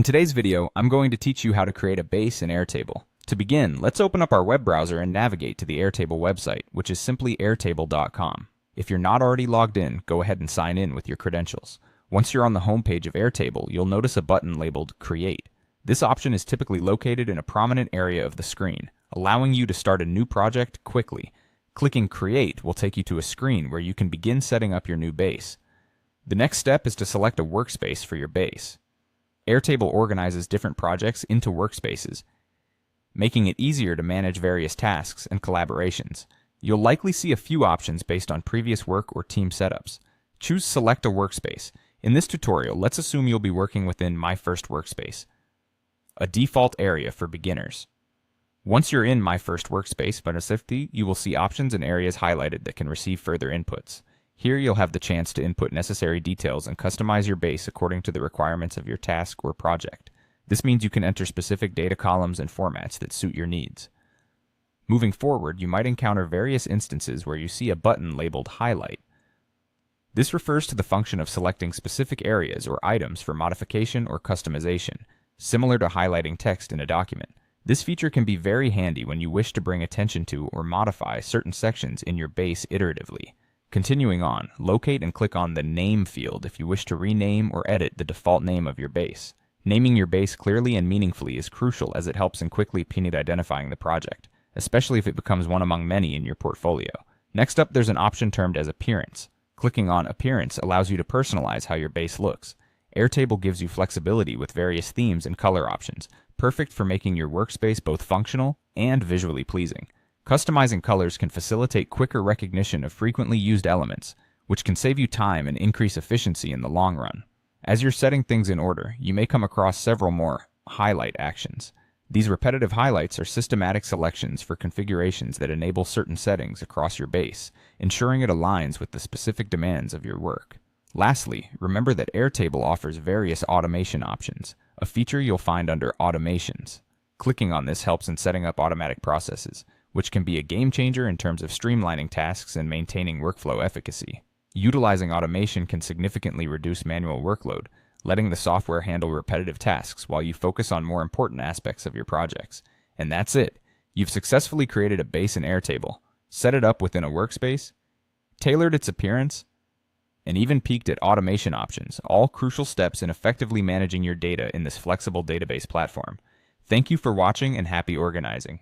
In today's video, I'm going to teach you how to create a base in Airtable. To begin, let's open up our web browser and navigate to the Airtable website, which is simply airtable.com. If you're not already logged in, go ahead and sign in with your credentials. Once you're on the home page of Airtable, you'll notice a button labeled Create. This option is typically located in a prominent area of the screen, allowing you to start a new project quickly. Clicking Create will take you to a screen where you can begin setting up your new base. The next step is to select a workspace for your base. Airtable organizes different projects into workspaces, making it easier to manage various tasks and collaborations. You'll likely see a few options based on previous work or team setups. Choose Select a Workspace. In this tutorial, let's assume you'll be working within My First Workspace, a default area for beginners. Once you're in My First Workspace by necessity, you will see options and areas highlighted that can receive further inputs. Here you'll have the chance to input necessary details and customize your base according to the requirements of your task or project. This means you can enter specific data columns and formats that suit your needs. Moving forward, you might encounter various instances where you see a button labeled Highlight. This refers to the function of selecting specific areas or items for modification or customization, similar to highlighting text in a document. This feature can be very handy when you wish to bring attention to or modify certain sections in your base iteratively. Continuing on, locate and click on the Name field if you wish to rename or edit the default name of your base. Naming your base clearly and meaningfully is crucial as it helps in quickly identifying the project, especially if it becomes one among many in your portfolio. Next up, there's an option termed as Appearance. Clicking on Appearance allows you to personalize how your base looks. Airtable gives you flexibility with various themes and color options, perfect for making your workspace both functional and visually pleasing. Customizing colors can facilitate quicker recognition of frequently used elements, which can save you time and increase efficiency in the long run. As you're setting things in order, you may come across several more highlight actions. These repetitive highlights are systematic selections for configurations that enable certain settings across your base, ensuring it aligns with the specific demands of your work. Lastly, remember that Airtable offers various automation options, a feature you'll find under Automations. Clicking on this helps in setting up automatic processes, which can be a game changer in terms of streamlining tasks and maintaining workflow efficacy. Utilizing automation can significantly reduce manual workload, letting the software handle repetitive tasks while you focus on more important aspects of your projects. And that's it. You've successfully created a base in Airtable, set it up within a workspace, tailored its appearance, and even peeked at automation options, all crucial steps in effectively managing your data in this flexible database platform. Thank you for watching and happy organizing.